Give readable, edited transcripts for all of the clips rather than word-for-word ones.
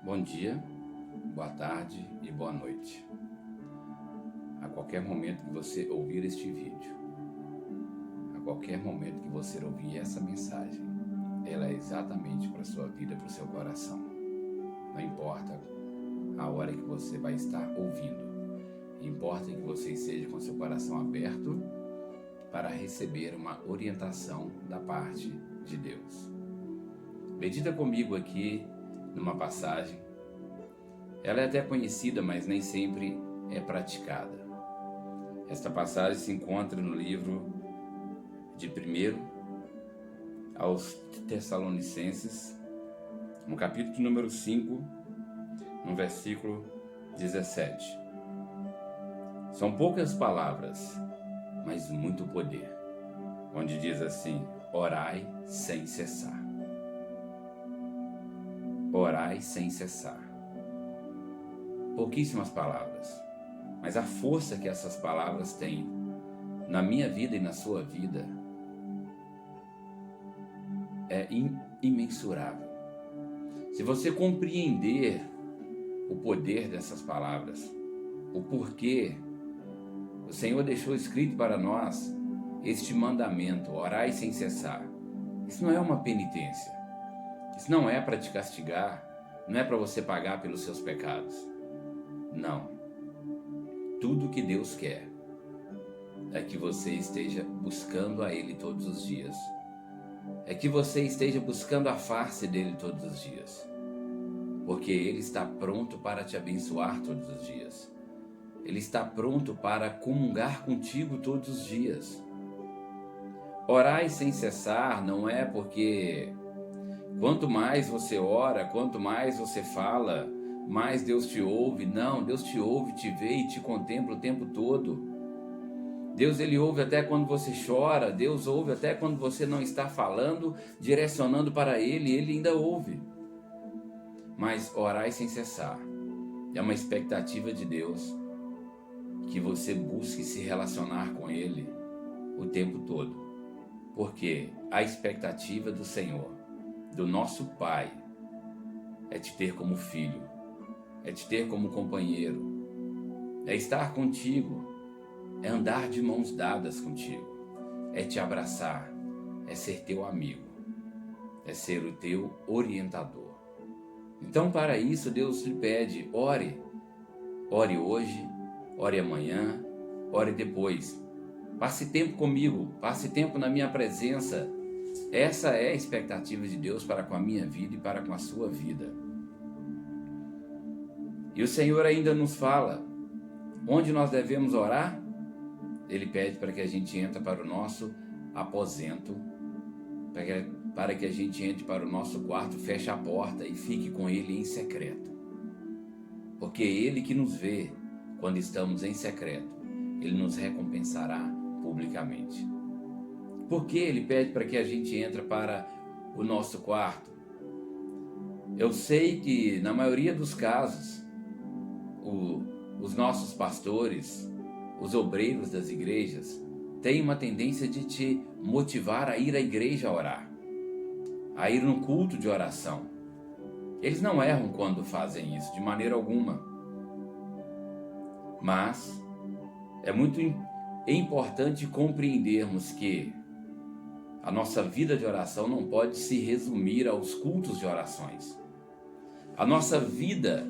Bom dia, boa tarde e boa noite. A qualquer momento que você ouvir este vídeo, a qualquer momento que você ouvir essa mensagem, ela é exatamente para a sua vida, para o seu coração. Não importa a hora que você vai estar ouvindo, importa que você esteja com seu coração aberto para receber uma orientação da parte de Deus. Medita comigo aqui numa passagem. Ela é até conhecida, mas nem sempre é praticada. Esta passagem se encontra no livro de 1 aos Tessalonicenses, no capítulo número 5, no versículo 17. São poucas palavras, mas muito poder, onde diz assim: orai sem cessar. Orai sem cessar. Pouquíssimas palavras, mas a força que essas palavras têm na minha vida e na sua vida é imensurável. Se você compreender o poder dessas palavras, o porquê o Senhor deixou escrito para nós este mandamento, orai sem cessar, isso não é uma penitência, isso não é para te castigar, não é para você pagar pelos seus pecados. Não. Tudo que Deus quer é que você esteja buscando a Ele todos os dias. É que você esteja buscando a face dEle todos os dias. Porque Ele está pronto para te abençoar todos os dias. Ele está pronto para comungar contigo todos os dias. Orai sem cessar não é porque quanto mais você ora, quanto mais você fala, mais Deus te ouve. Não, Deus te ouve, te vê e te contempla o tempo todo. Deus, Ele ouve até quando você chora. Deus ouve até quando você não está falando, direcionando para Ele, Ele ainda ouve. Mas orai sem cessar é uma expectativa de Deus que você busque se relacionar com Ele o tempo todo. Porque a expectativa do Senhor, do nosso Pai, é te ter como filho, é te ter como companheiro, é estar contigo, é andar de mãos dadas contigo, é te abraçar, é ser teu amigo, é ser o teu orientador. Então, para isso, Deus lhe pede: ore hoje, ore amanhã, ore depois. Passe tempo comigo, passe tempo na minha presença. Essa é a expectativa de Deus para com a minha vida e para com a sua vida. E o Senhor ainda nos fala onde nós devemos orar. Ele pede para que a gente entre para o nosso aposento, para que a gente entre para o nosso quarto, feche a porta e fique com Ele em secreto. Porque é Ele que nos vê quando estamos em secreto. Ele nos recompensará publicamente. Por que Ele pede para que a gente entre para o nosso quarto? Eu sei que na maioria dos casos, os nossos pastores, os obreiros das igrejas, têm uma tendência de te motivar a ir à igreja a orar, a ir no culto de oração. Eles não erram quando fazem isso, de maneira alguma. Mas é muito importante compreendermos que a nossa vida de oração não pode se resumir aos cultos de orações. A nossa vida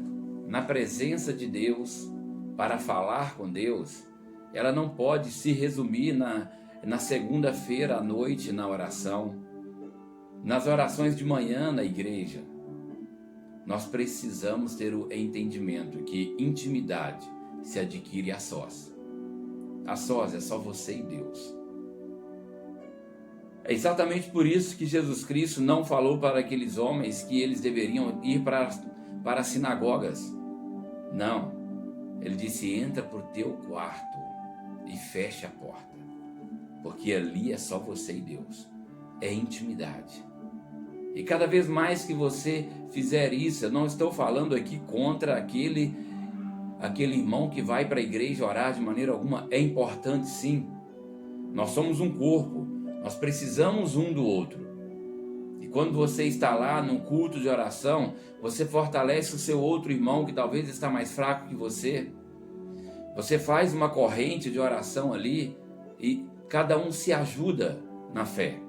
na presença de Deus, para falar com Deus, ela não pode se resumir na segunda-feira à noite na oração, nas orações de manhã na igreja. Nós precisamos ter o entendimento que intimidade se adquire a sós. A sós é só você e Deus. É exatamente por isso que Jesus Cristo não falou para aqueles homens que eles deveriam ir para as sinagogas. Não. Ele disse: entra por teu quarto e fecha a porta. Porque ali é só você e Deus. É intimidade. E cada vez mais que você fizer isso, eu não estou falando aqui contra aquele irmão que vai para a igreja orar de maneira alguma. É importante, sim. Nós somos um corpo. Nós precisamos um do outro. E quando você está lá num culto de oração, você fortalece o seu outro irmão que talvez está mais fraco que você. Você faz uma corrente de oração ali e cada um se ajuda na fé.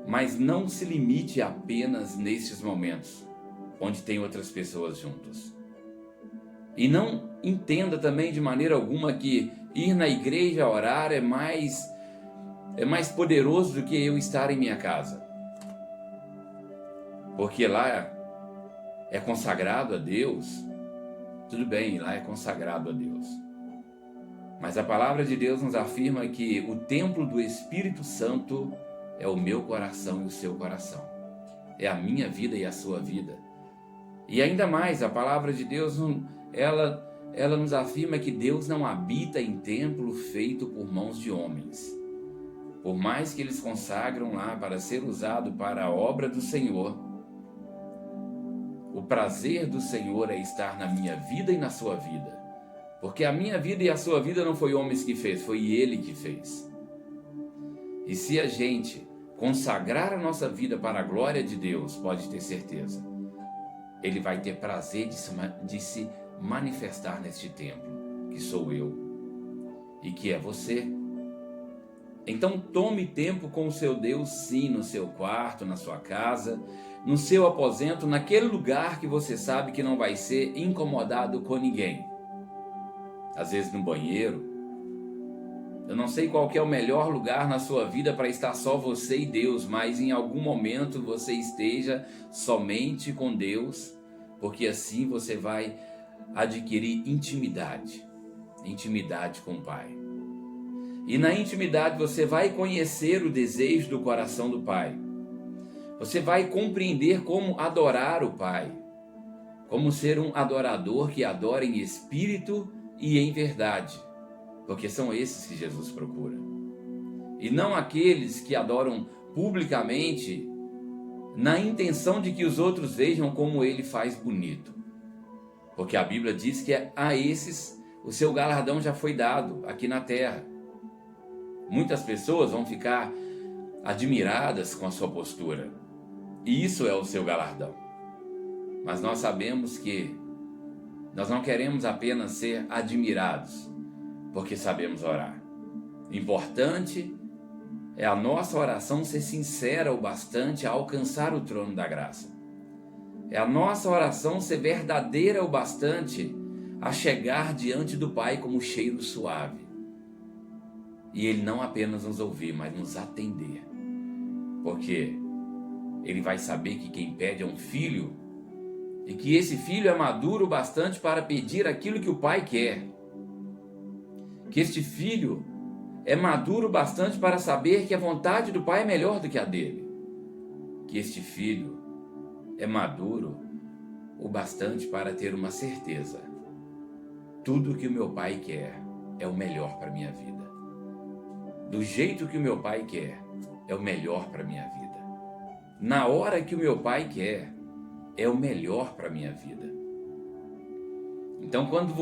Mas não se limite apenas nesses momentos, onde tem outras pessoas juntas. E não entenda também de maneira alguma que ir na igreja orar é mais poderoso do que eu estar em minha casa. Porque lá é consagrado a Deus. Tudo bem, lá é consagrado a Deus. Mas a palavra de Deus nos afirma que o templo do Espírito Santo é o meu coração e o seu coração. É a minha vida e a sua vida. E ainda mais, a palavra de Deus, ela nos afirma que Deus não habita em templo feito por mãos de homens. Por mais que eles consagram lá para ser usado para a obra do Senhor, o prazer do Senhor é estar na minha vida e na sua vida. Porque a minha vida e a sua vida não foi homens que fez, foi Ele que fez. E se a gente consagrar a nossa vida para a glória de Deus, pode ter certeza, Ele vai ter prazer de se manifestar neste templo, que sou eu e que é você. Então tome tempo com o seu Deus, sim, no seu quarto, na sua casa, no seu aposento, naquele lugar que você sabe que não vai ser incomodado com ninguém. Às vezes no banheiro. Eu não sei qual que é o melhor lugar na sua vida para estar só você e Deus, mas em algum momento você esteja somente com Deus, porque assim você vai adquirir intimidade com o Pai. E na intimidade você vai conhecer o desejo do coração do Pai. Você vai compreender como adorar o Pai, como ser um adorador que adora em espírito e em verdade, porque são esses que Jesus procura. E não aqueles que adoram publicamente na intenção de que os outros vejam como ele faz bonito. Porque a Bíblia diz que a esses o seu galardão já foi dado aqui na terra. Muitas pessoas vão ficar admiradas com a sua postura. E isso é o seu galardão. Mas nós sabemos que nós não queremos apenas ser admirados, porque sabemos orar. Importante é a nossa oração ser sincera o bastante a alcançar o trono da graça. É a nossa oração ser verdadeira o bastante a chegar diante do Pai como cheiro suave. E Ele não apenas nos ouvir, mas nos atender. Porque Ele vai saber que quem pede é um filho, e que esse filho é maduro o bastante para pedir aquilo que o Pai quer. Que este filho é maduro o bastante para saber que a vontade do Pai é melhor do que a dele. Que este filho é maduro o bastante para ter uma certeza. Tudo que o meu Pai quer é o melhor para a minha vida. Do jeito que o meu Pai quer, é o melhor para a minha vida. Na hora que o meu Pai quer, é o melhor para a minha vida. Então, enquanto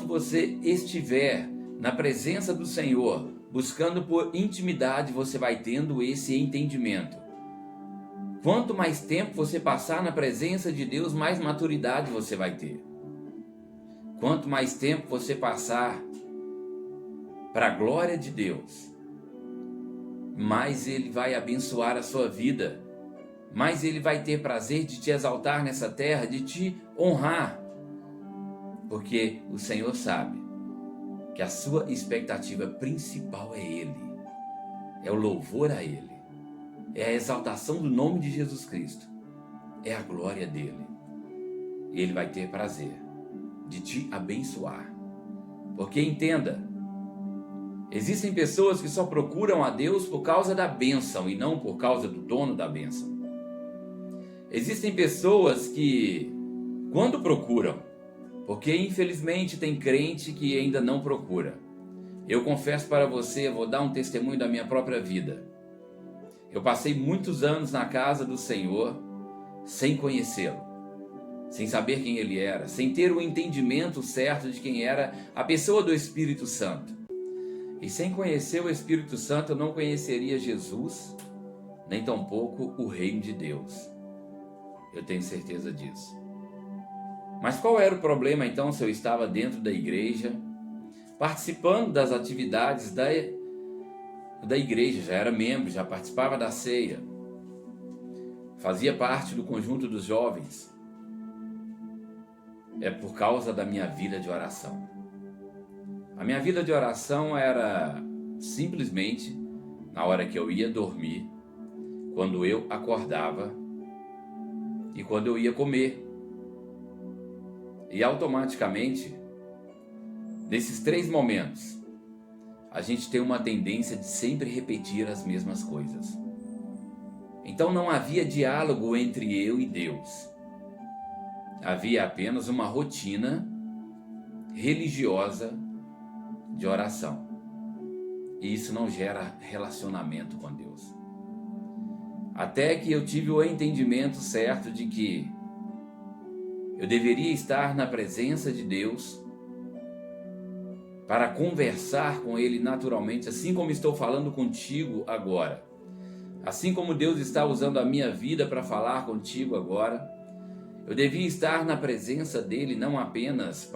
você estiver na presença do Senhor, buscando por intimidade, você vai tendo esse entendimento. Quanto mais tempo você passar na presença de Deus, mais maturidade você vai ter. Quanto mais tempo você passar para a glória de Deus, mais Ele vai abençoar a sua vida, mais Ele vai ter prazer de te exaltar nessa terra, de te honrar, porque o Senhor sabe que a sua expectativa principal é Ele, é o louvor a Ele, é a exaltação do nome de Jesus Cristo, é a glória dEle, e Ele vai ter prazer de te abençoar, porque entenda, existem pessoas que só procuram a Deus por causa da bênção e não por causa do dono da bênção. Existem pessoas que, quando procuram, porque infelizmente tem crente que ainda não procura. Eu confesso para você, vou dar um testemunho da minha própria vida. Eu passei muitos anos na casa do Senhor sem conhecê-lo, sem saber quem Ele era, sem ter o entendimento certo de quem era a pessoa do Espírito Santo. E sem conhecer o Espírito Santo, eu não conheceria Jesus, nem tampouco o reino de Deus. Eu tenho certeza disso. Mas qual era o problema então se eu estava dentro da igreja, participando das atividades da igreja, já era membro, já participava da ceia, fazia parte do conjunto dos jovens? É por causa da minha vida de oração. A minha vida de oração era simplesmente na hora que eu ia dormir, quando eu acordava e quando eu ia comer. E automaticamente, nesses 3 momentos, a gente tem uma tendência de sempre repetir as mesmas coisas. Então não havia diálogo entre eu e Deus. Havia apenas uma rotina religiosa de oração. E isso não gera relacionamento com Deus. Até que eu tive o entendimento certo de que eu deveria estar na presença de Deus para conversar com Ele naturalmente, assim como estou falando contigo agora. Assim como Deus está usando a minha vida para falar contigo agora, eu devia estar na presença dEle não apenas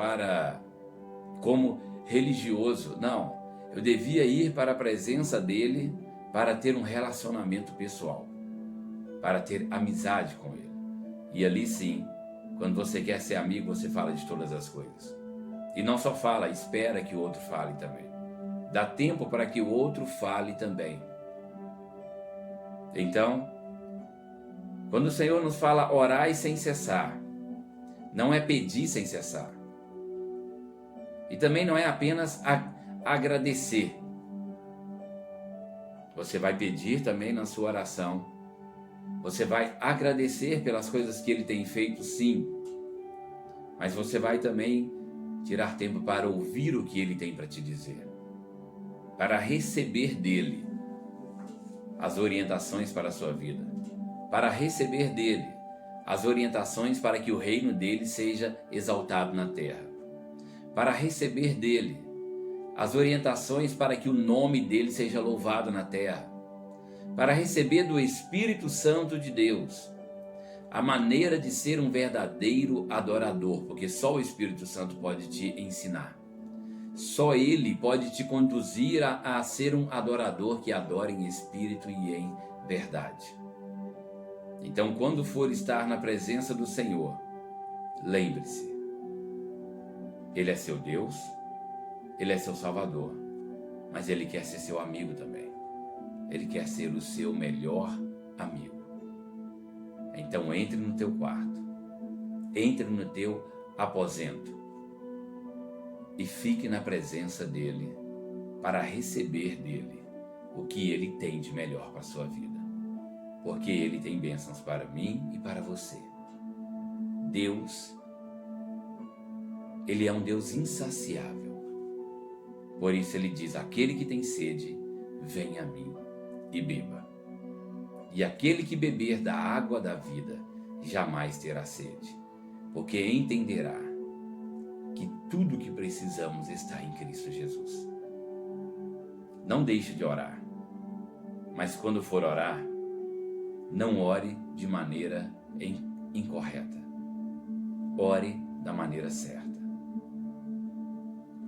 como religioso, não. Eu devia ir para a presença dEle para ter um relacionamento pessoal, para ter amizade com Ele. E ali sim, quando você quer ser amigo, você fala de todas as coisas. E não só fala, espera que o outro fale também. Dá tempo para que o outro fale também. Então, quando o Senhor nos fala orai sem cessar, não é pedir sem cessar. E também não é apenas agradecer. Você vai pedir também na sua oração. Você vai agradecer pelas coisas que Ele tem feito, sim. Mas você vai também tirar tempo para ouvir o que Ele tem para te dizer. Para receber dEle as orientações para a sua vida. Para receber dEle as orientações para que o reino dEle seja exaltado na terra. Para receber dEle as orientações para que o nome dEle seja louvado na terra. Para receber do Espírito Santo de Deus a maneira de ser um verdadeiro adorador, porque só o Espírito Santo pode te ensinar. Só Ele pode te conduzir a ser um adorador que adora em espírito e em verdade. Então, quando for estar na presença do Senhor, lembre-se, Ele é seu Deus, Ele é seu Salvador, mas Ele quer ser seu amigo também. Ele quer ser o seu melhor amigo. Então entre no teu quarto, entre no teu aposento e fique na presença dEle para receber dEle o que Ele tem de melhor para a sua vida. Porque Ele tem bênçãos para mim e para você. Deus, Ele é um Deus insaciável. Por isso Ele diz, aquele que tem sede, venha a mim e beba. E aquele que beber da água da vida jamais terá sede, porque entenderá que tudo o que precisamos está em Cristo Jesus. Não deixe de orar, mas quando for orar, não ore de maneira incorreta. Ore da maneira certa.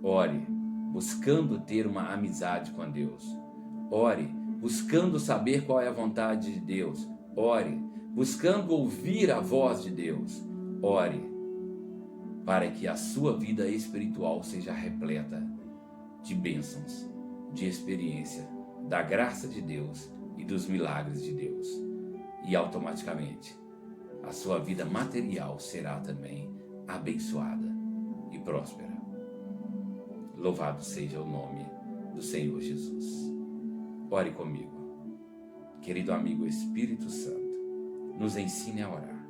Ore buscando ter uma amizade com Deus. Ore buscando saber qual é a vontade de Deus. Ore, buscando ouvir a voz de Deus. Ore, para que a sua vida espiritual seja repleta de bênçãos, de experiência, da graça de Deus e dos milagres de Deus. E automaticamente, a sua vida material será também abençoada e próspera. Louvado seja o nome do Senhor Jesus. Ore comigo. Querido amigo Espírito Santo, nos ensine a orar.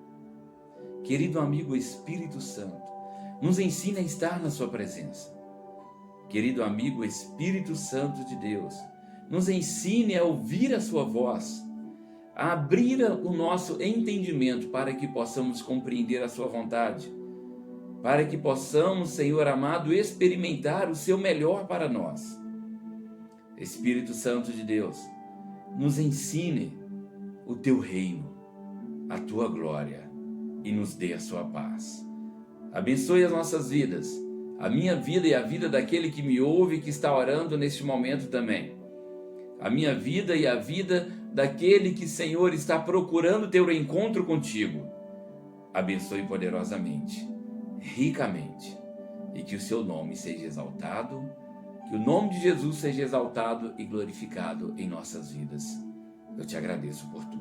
Querido amigo Espírito Santo, nos ensine a estar na sua presença. Querido amigo Espírito Santo de Deus, nos ensine a ouvir a sua voz, a abrir o nosso entendimento para que possamos compreender a sua vontade, para que possamos, Senhor amado, experimentar o seu melhor para nós. Espírito Santo de Deus, nos ensine o teu reino, a tua glória, e nos dê a sua paz. Abençoe as nossas vidas, a minha vida e a vida daquele que me ouve e que está orando neste momento também. A minha vida e a vida daquele que, Senhor, está procurando ter um encontro contigo. Abençoe poderosamente, ricamente, e que o seu nome seja exaltado, que o nome de Jesus seja exaltado e glorificado em nossas vidas. Eu te agradeço por tudo.